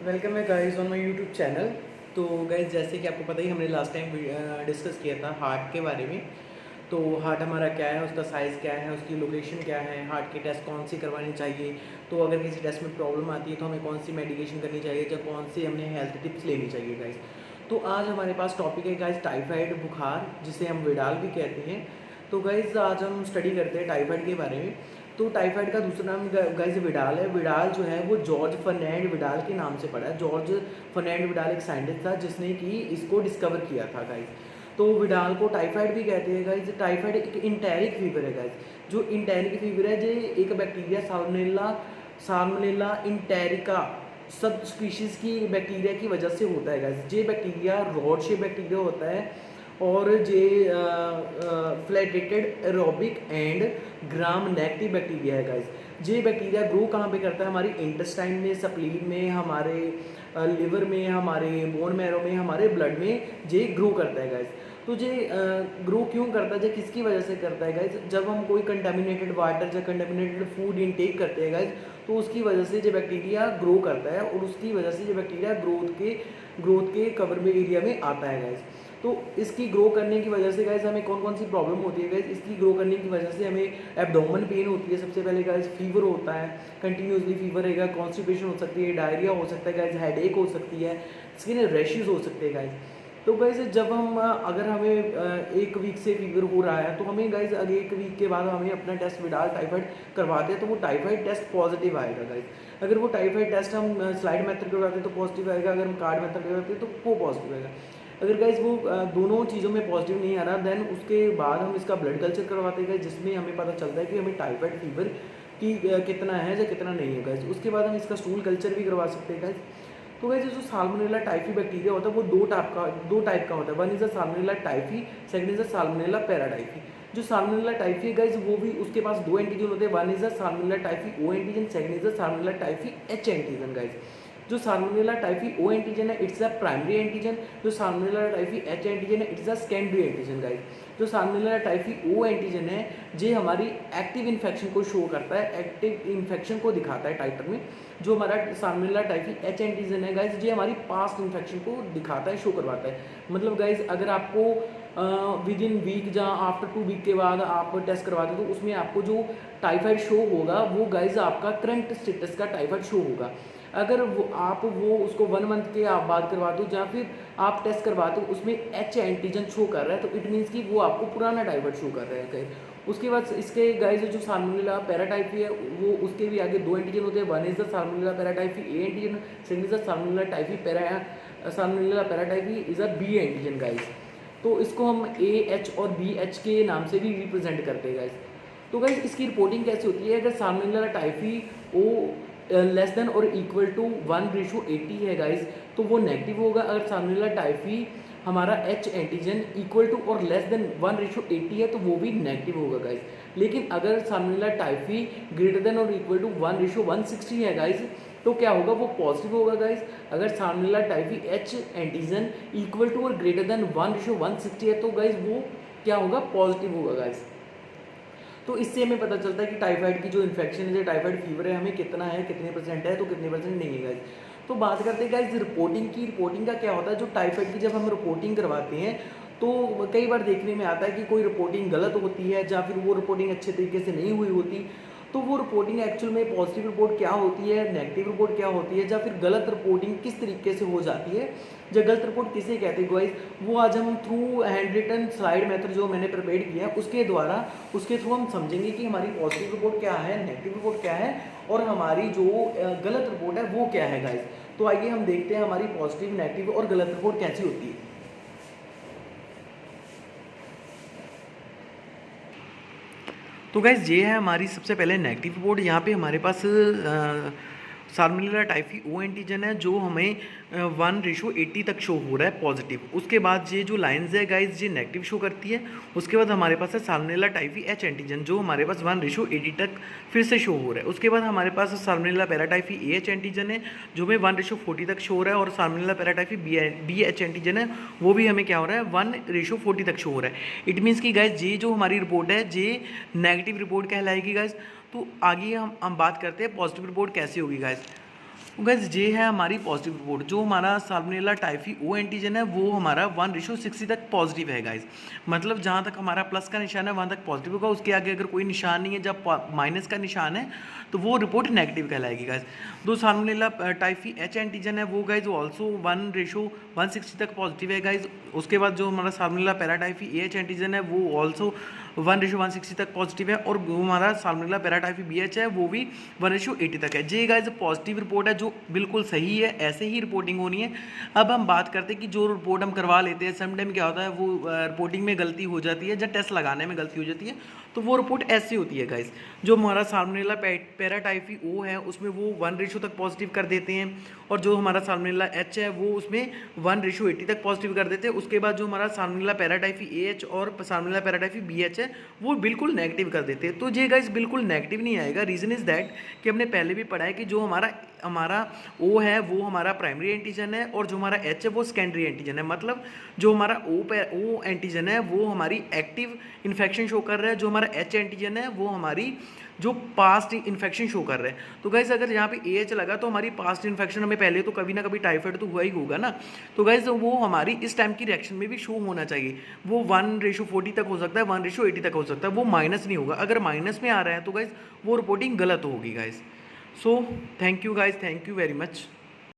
Welcome है guys on my YouTube channel. तो guys जैसे कि आपको पता ही हमने लास्ट टाइम डिस्कस किया था हार्ट के बारे में। तो हार्ट हमारा क्या है, उसका साइज़ क्या है, उसकी लोकेशन क्या है, हार्ट के टेस्ट कौन सी करवानी चाहिए, तो अगर किसी टेस्ट में प्रॉब्लम आती है तो हमें कौन सी मेडिकेशन करनी चाहिए या कौन सी हमने हेल्थ टिप्स लेनी चाहिए गाइस। तो आज हमारे पास टॉपिक है गाइस टाइफाइड बुखार, जिसे हम विडाल भी कहते हैं। तो गाइस आज हम स्टडी करते हैं टाइफाइड के बारे में। तो टाइफाइड का दूसरा नाम गाइस विडाल है। विडाल जो है वो जॉर्ज फर्नैंड विडाल के नाम से पड़ा है। जॉर्ज फर्नैंड विडाल एक साइंटिस्ट था जिसने कि इसको डिस्कवर किया था गाइस। तो विडाल को टाइफाइड भी कहते हैं गाइस। टाइफाइड एक इंटेरिक फीवर है गाइस। जो इंटेरिक फीवर है जो एक बैक्टीरिया साल्मोनेला साल्मोनेला इंटेरिका सब स्पीशीज़ की बैक्टीरिया की वजह से होता है गाइस। ये बैक्टीरिया रॉड शेप बैक्टीरिया होता है और जे flagellated aerobic and gram negative bacteria है गाइस। ये बैक्टीरिया ग्रो कहाँ पे करता है? हमारी इंटेस्टाइन में, सप्लीन में, हमारे लिवर में, हमारे बोन मैरो में, हमारे ब्लड में ये ग्रो करता है गाइस। तो ये ग्रो क्यों करता है, ये किसकी वजह से करता है गाइस? जब हम कोई कंटामिनेटेड वाटर या कंटामिनेटेड फूड इनटेक करते हैं गाइस, तो उसकी वजह से ये बैक्टीरिया ग्रो करता है और उसकी वजह से ये बैक्टीरिया ग्रोथ के कवर में एरिया में आता है गाइस। तो इसकी ग्रो करने की वजह से गाइस हमें कौन कौन सी प्रॉब्लम होती है गाइस? इसकी ग्रो करने की वजह से हमें एब्डोमेन पेन होती है सबसे पहले गाइस, फीवर होता है, कंटिन्यूसली फीवर रहेगा, कॉन्स्टिपेशन हो सकती है, डायरिया हो सकता है गाइस, हेडेक हो सकती है, स्किन रैशेस हो सकते हैं गाइस। तो गाइस जब हम अगर हमें एक वीक से फीवर हो रहा है तो हमें गाइस अगर एक वीक के बाद हमें अपना टेस्ट विडाल टाइफाइड करवाते हैं तो वो टाइफाइड टेस्ट पॉजिटिव आएगा गाइस। अगर वो टाइफाइड टेस्ट हम स्लाइड मेथड करवाते हैं तो पॉजिटिव आएगा, अगर हम कार्ड मेथड करवाते हैं तो वो पॉजिटिव आएगा। अगर गाइस वो दोनों चीज़ों में पॉजिटिव नहीं आ रहा देन उसके बाद हम इसका ब्लड कल्चर करवाते हैं जिसमें हमें पता चलता है कि हमें टाइफाइड फीवर की कितना है या कितना नहीं है गाइस। उसके बाद हम इसका स्टूल कल्चर भी करवा सकते हैं गाइस। तो गाइस जो साल्मोनेला टाइफी बैक्टीरिया होता है वो दो टाइप का होता है। One is a salmonella typhi, second is a salmonella paratyphi. जो साल्मोनेला टाइफी है गाइस वो भी उसके पास दो एंटीजन होते हैं। One is a salmonella typhi O antigen, second is a salmonella typhi H antigen guys. जो साल्मोनेला टाइफी ओ एंटीजन है इट्स अ प्राइमरी एंटीजन, जो साल्मोनेला टाइफी एच एंटीजन है it's a secondary antigen guys. जो salmonella typhi O antigen है ये हमारी active infection को show करता है, एक्टिव इन्फेक्शन को दिखाता है टाइटर में। जो हमारा साल्मोनेला टाइफी एच एंटीजन है गाइस ये हमारी पास्ट इन्फेक्शन को दिखाता है, शो करवाता है। मतलब गाइस अगर आपको विद इन वीक या आफ्टर 2 वीक के बाद आप टेस्ट करवाते हो तो उसमें आपको जो टाइफाइड शो होगा वो गाइस आपका करंट स्टेटस का टाइफाइड शो होगा। अगर वो उसको 1 मंथ के आप बाद करवाते हो या फिर आप टेस्ट करवाते हो उसमें एच एंटीजन शो कर रहा है तो इट मीन्स कि वो आपको पुराना टाइफाइड शो कर रहा है। उसके बाद इसके गाइस जो साल्मोनेला पैराटाइफी है वो उसके भी आगे दो एंटीजन होते हैं। One is the salmonella paratyphi A antigen, second is the salmonella paratyphi is a B antigen guys. तो इसको हम ए एच और बी एच के नाम से भी रिप्रेजेंट करते हैं गाइस। तो गाइस इसकी रिपोर्टिंग कैसे होती है? अगर साल्मोनेला टाइफी ओ लेस देन और इक्वल टू 1:80 है गाइस तो वो नेगेटिव होगा। अगर साल्मोनेला टाइफी हमारा एच एंटीजन इक्वल टू और लेस देन 1:80 है तो वो भी नेगेटिव होगा गाइस। लेकिन अगर साल्मोनेला टाइफी ग्रेटर देन और इक्वल टू 1:160 है गाइस तो क्या होगा? वो पॉजिटिव होगा गाइस। अगर salmonella typhi H antigen equal to और ग्रेटर देन 1:160 है तो गाइस वो क्या होगा? पॉजिटिव होगा गाइस। तो इससे हमें पता चलता है कि टाइफाइड की जो इन्फेक्शन है, जो टाइफाइड फीवर है, हमें कितना है, कितने परसेंट है, तो कितने परसेंट नहीं है गाइस। तो बात करते हैं गाइस रिपोर्टिंग की। रिपोर्टिंग का क्या होता है? जो टाइफाइड की जब हम रिपोर्टिंग करवाते हैं तो कई बार देखने में आता है कि कोई रिपोर्टिंग गलत होती है या फिर वो रिपोर्टिंग अच्छे तरीके से नहीं हुई होती। तो वो रिपोर्टिंग एक्चुअल में पॉजिटिव रिपोर्ट क्या होती है, नेगेटिव रिपोर्ट क्या होती है, या फिर गलत रिपोर्टिंग किस तरीके से हो जाती है, या गलत रिपोर्ट किसे कहते हैं गाइस, वो आज हम through hand written slide method जो मैंने प्रिपेयर किया है उसके थ्रू हम समझेंगे कि हमारी पॉजिटिव रिपोर्ट क्या है, नेगेटिव रिपोर्ट क्या है और हमारी जो गलत रिपोर्ट है वो क्या है गाइस। तो आइए हम देखते हैं हमारी पॉजिटिव, नेगेटिव और गलत रिपोर्ट कैसी होती है। तो गाइज ये है हमारी सबसे पहले नेगेटिव रिपोर्ट। यहाँ पे हमारे पास साल्मोनेला टाइफी ओ एंटीजन है जो हमें 1:80 तक शो हो रहा है पॉजिटिव। उसके बाद ये जो लाइंस है गाइज ये नेगेटिव शो करती है। उसके बाद हमारे पास है साल्मोनेला टाइफी एच एंटीजन जो हमारे पास 1:80 तक फिर से शो हो रहा है। उसके बाद हमारे पास salmonella paratyphi A H antigen है जो हमें 1:40 तक शो हो रहा है। और salmonella paratyphi B H antigen है वो भी हमें क्या हो रहा है? 1:40 तक शो हो रहा है। इट मीन्स कि गाइज ये जो हमारी रिपोर्ट है ये नेगेटिव रिपोर्ट कहलाएगी गाइज। तो आगे हम बात करते हैं पॉजिटिव रिपोर्ट कैसी होगी गाइज। गाइस ये है हमारी पॉजिटिव रिपोर्ट। जो हमारा साल्मोनेला टाइफी ओ एंटीजन है वो हमारा 1:60 तक पॉजिटिव है गाइस। मतलब जहाँ तक हमारा प्लस का निशान है वहाँ तक पॉजिटिव होगा, उसके आगे अगर कोई निशान नहीं है, जब माइनस का निशान है तो वो रिपोर्ट नेगेटिव कहलाएगी गाइस। दो साल्मोनेला टाइफी एच एंटीजन है वो गाइस ऑल्सो 1:160 तक पॉजिटिव है गाइस। उसके बाद जो हमारा साल्मोनेला पैराटाइफी एच एंटीजन है वो ऑल्सो 1:160 तक पॉजिटिव है, और हमारा साल्मोनेला पैराटाइफी बी एच है वो भी 1:80 तक है। जी गाइस पॉजिटिव रिपोर्ट है जो बिल्कुल सही है, ऐसे ही रिपोर्टिंग होनी है। अब हम बात करते हैं कि जो रिपोर्ट हम करवा लेते हैं समटाइम क्या होता है वो रिपोर्टिंग में गलती हो जाती है, जब टेस्ट लगाने में गलती हो जाती है तो वो रिपोर्ट ऐसी होती है गाइस। जो हमारा साल्मोनेला पैराटाइफी ओ है उसमें वो 1 तक पॉजिटिव कर देते हैं, और जो हमारा साल्मोनेला एच है वो उसमें 1:80 तक पॉजिटिव कर देते हैं। उसके बाद जो हमारा साल्मोनेला पैराटाइफी ए एच और साल्मोनेला पैराटाइफी बी एच है वो बिल्कुल नेगेटिव कर देते हैं। तो ये गाइस बिल्कुल नेगेटिव नहीं आएगा। रीज़न इज़ दैट कि हमने पहले भी पढ़ा है कि जो हमारा ओ है वो हमारा प्राइमरी एंटीजन है, और जो हमारा एच है वो सेकेंडरी एंटीजन है। मतलब जो हमारा ओ एंटीजन है वो हमारी एक्टिव इन्फेक्शन शो कर रहा है, जो हमारा एच एंटीजन है वो हमारी जो पास्ट इन्फेक्शन शो कर रहे हैं। तो गाइज अगर यहाँ पे ए एच लगा तो हमारी पास्ट इन्फेक्शन हमें पहले तो कभी ना कभी टाइफाइड तो हुआ ही होगा ना। तो गाइज वो हमारी इस टाइम की रिएक्शन में भी शो होना चाहिए। वो 1:40 तक हो सकता है, 1:80 तक हो सकता है, वो माइनस नहीं होगा। अगर माइनस में आ रहा है तो गाइज वो रिपोर्टिंग गलत होगी guys. So thank you guys, thank you very much.